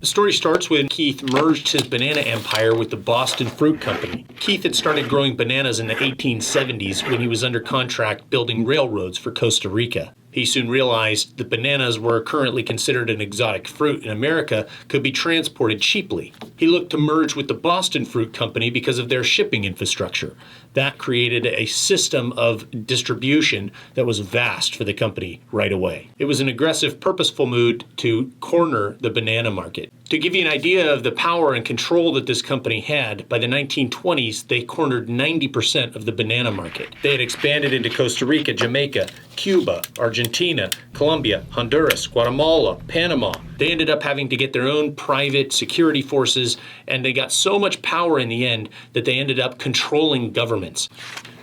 The story starts when Keith merged his banana empire with the Boston Fruit Company. Keith had started growing bananas in the 1870s when he was under contract building railroads for Costa Rica. He soon realized that bananas were currently considered an exotic fruit in America could be transported cheaply. He looked to merge with the Boston Fruit Company because of their shipping infrastructure. That created a system of distribution that was vast for the company right away. It was an aggressive, purposeful move to corner the banana market. To give you an idea of the power and control that this company had, by the 1920s, they cornered 90% of the banana market. They had expanded into Costa Rica, Jamaica, Cuba, Argentina, Colombia, Honduras, Guatemala, Panama. They ended up having to get their own private security forces, and they got so much power in the end that they ended up controlling governments.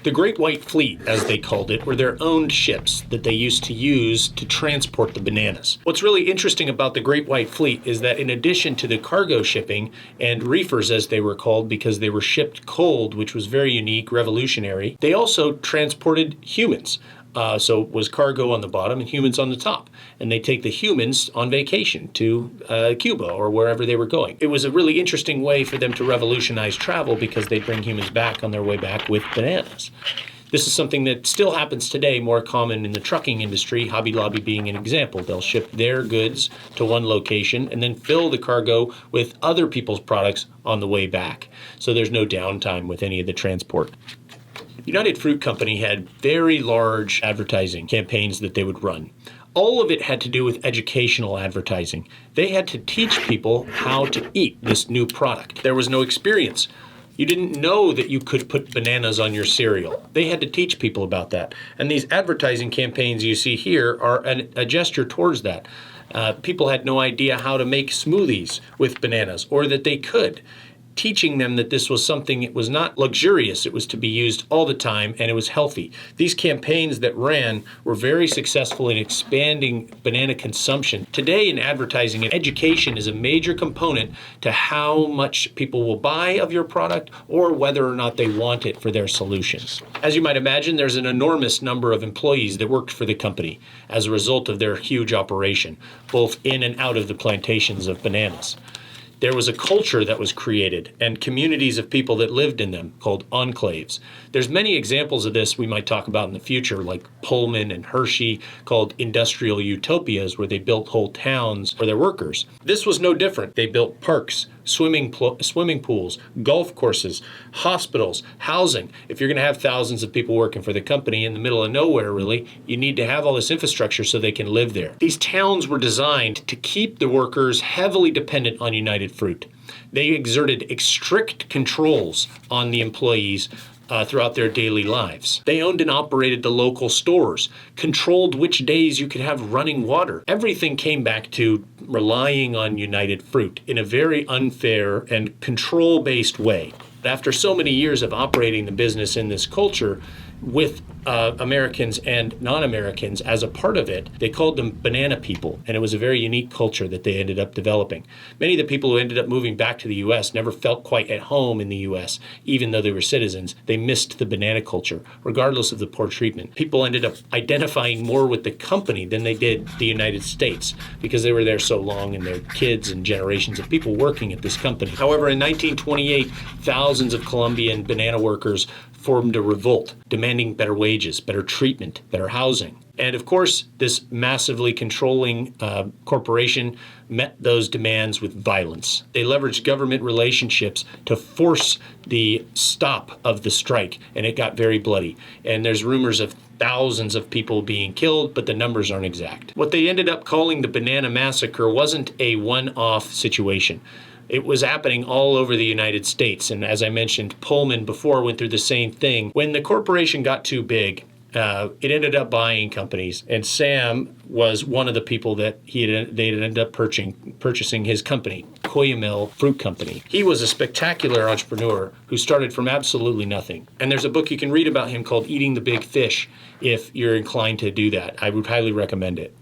The Great White Fleet, as they called it, were their owned ships that they used to use to transport the bananas. What's really interesting about the Great White Fleet is that in addition to the cargo shipping and reefers, as they were called because they were shipped cold, which was very unique, revolutionary, they also transported humans. So it was cargo on the bottom and humans on the top. And they take the humans on vacation to Cuba or wherever they were going. It was a really interesting way for them to revolutionize travel because they'd bring humans back on their way back with bananas. This is something that still happens today, more common in the trucking industry, Hobby Lobby being an example. They'll ship their goods to one location and then fill the cargo with other people's products on the way back. So there's no downtime with any of the transport. United Fruit Company had very large advertising campaigns that they would run. All of it had to do with educational advertising. They had to teach people how to eat this new product. There was no experience. You didn't know that you could put bananas on your cereal. They had to teach people about that. And these advertising campaigns you see here are a gesture towards that. People had no idea how to make smoothies with bananas, or that they could. Teaching them that this was something, it was not luxurious, it was to be used all the time, and it was healthy. These campaigns that ran were very successful in expanding banana consumption. Today in advertising, education is a major component to how much people will buy of your product or whether or not they want it for their solutions. As you might imagine, there's an enormous number of employees that worked for the company as a result of their huge operation, both in and out of the plantations of bananas. There was a culture that was created and communities of people that lived in them called enclaves. There's many examples of this we might talk about in the future, like Pullman and Hershey, called industrial utopias, where they built whole towns for their workers. This was no different. They built parks, swimming pools, golf courses, hospitals, housing. If you're going to have thousands of people working for the company in the middle of nowhere, really, you need to have all this infrastructure so they can live there. These towns were designed to keep the workers heavily dependent on United Fruit. They exerted strict controls on the employees throughout their daily lives. They owned and operated the local stores, controlled which days you could have running water. Everything came back to relying on United Fruit in a very unfair and control-based way. After so many years of operating the business in this culture, with Americans and non-Americans as a part of it, they called them banana people, and it was a very unique culture that they ended up developing. Many of the people who ended up moving back to the U.S. never felt quite at home in the U.S., even though they were citizens. They missed the banana culture, regardless of the poor treatment. People ended up identifying more with the company than they did the United States, because they were there so long and their kids and generations of people working at this company. However, in 1928, thousands of Colombian banana workers formed a revolt, demanding better wages, better treatment, better housing. And of course, this massively controlling corporation met those demands with violence. They leveraged government relationships to force the stop of the strike, and it got very bloody. And there's rumors of thousands of people being killed, but the numbers aren't exact. What they ended up calling the Banana Massacre wasn't a one-off situation. It was happening all over the United States. And as I mentioned, Pullman before went through the same thing. When the corporation got too big, it ended up buying companies. And Sam was one of the people that they ended up purchasing his company, Cuyamel Fruit Company. He was a spectacular entrepreneur who started from absolutely nothing. And there's a book you can read about him called Eating the Big Fish if you're inclined to do that. I would highly recommend it.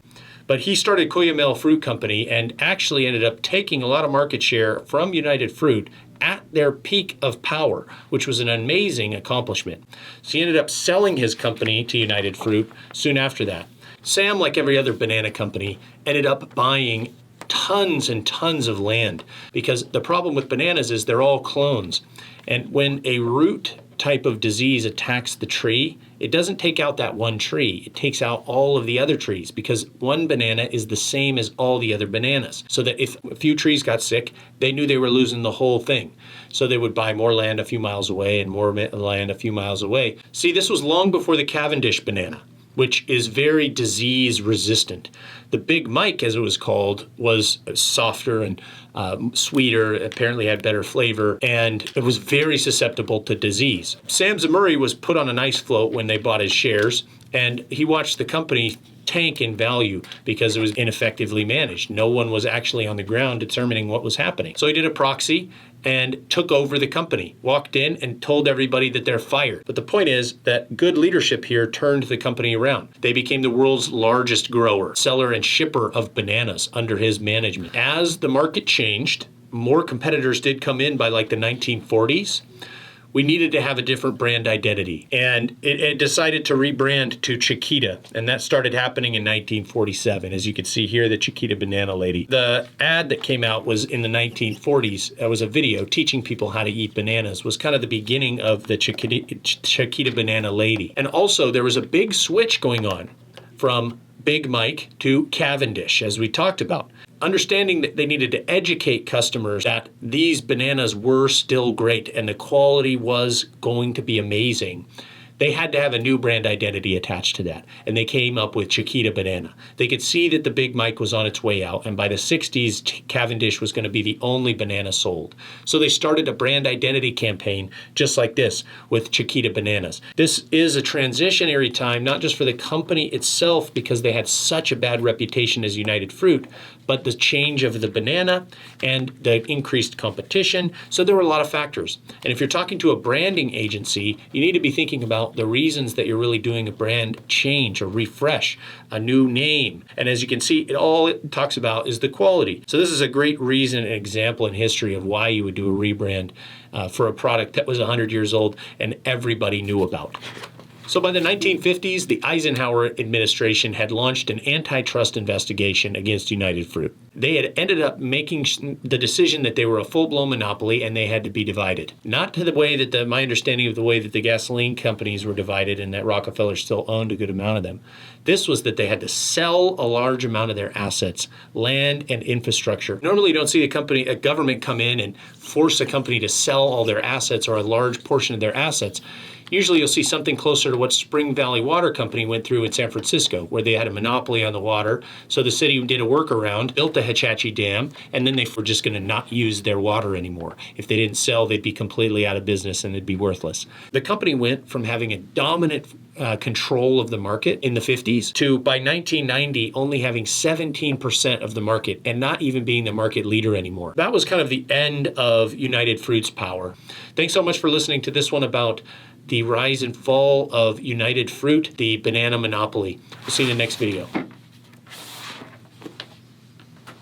But he started Cuyamel Fruit Company and actually ended up taking a lot of market share from United Fruit at their peak of power, which was an amazing accomplishment. So he ended up selling his company to United Fruit soon after that. Sam, like every other banana company, ended up buying tons and tons of land, because the problem with bananas is they're all clones. And when a root type of disease attacks the tree, it doesn't take out that one tree. It takes out all of the other trees, because one banana is the same as all the other bananas. So that if a few trees got sick, they knew they were losing the whole thing. So they would buy more land a few miles away and more land a few miles away. See, this was long before the Cavendish banana, which is very disease resistant. The Big Mike, as it was called, was softer and sweeter, apparently had better flavor, and it was very susceptible to disease. Sam Zamuri was put on an ice float when they bought his shares, and he watched the company tank in value because it was ineffectively managed. No one was actually on the ground determining what was happening. So he did a proxy and took over the company, walked in and told everybody that they're fired. But the point is that good leadership here turned the company around. They became the world's largest grower, seller, and shipper of bananas under his management. As the market changed, more competitors did come in by like the 1940s. We needed to have a different brand identity. And it decided to rebrand to Chiquita. And that started happening in 1947. As you can see here, the Chiquita Banana lady. The ad that came out was in the 1940s. It was a video teaching people how to eat bananas. Was kind of the beginning of the Chiquita Banana lady. And also there was a big switch going on from Big Mike to Cavendish, as we talked about. Understanding that they needed to educate customers that these bananas were still great and the quality was going to be amazing, they had to have a new brand identity attached to that. And they came up with Chiquita Banana. They could see that the Big Mike was on its way out, and by the 60s, Cavendish was going to be the only banana sold. So they started a brand identity campaign just like this with Chiquita Bananas. This is a transitionary time, not just for the company itself because they had such a bad reputation as United Fruit, but the change of the banana and the increased competition. So there were a lot of factors. And if you're talking to a branding agency, you need to be thinking about the reasons that you're really doing a brand change or refresh, a new name. And as you can see, it talks about is the quality. So this is a great reason and example in history of why you would do a rebrand for a product that was 100 years old and everybody knew about. So by the 1950s, the Eisenhower administration had launched an antitrust investigation against United Fruit. They had ended up making the decision that they were a full-blown monopoly and they had to be divided. Not to the way that my understanding of the way that the gasoline companies were divided and that Rockefeller still owned a good amount of them. This was that they had to sell a large amount of their assets, land and infrastructure. Normally you don't see a government come in and force a company to sell all their assets or a large portion of their assets. Usually you'll see something closer to what Spring Valley Water Company went through in San Francisco, where they had a monopoly on the water. So the city did a workaround, built the Hetchatchee Dam, and then they were just going to not use their water anymore. If they didn't sell, they'd be completely out of business and it'd be worthless. The company went from having a dominant control of the market in the 50s to, by 1990, only having 17% of the market and not even being the market leader anymore. That was kind of the end of United Fruit's power. Thanks so much for listening to this one about the rise and fall of United Fruit, the banana monopoly. We'll see you in the next video.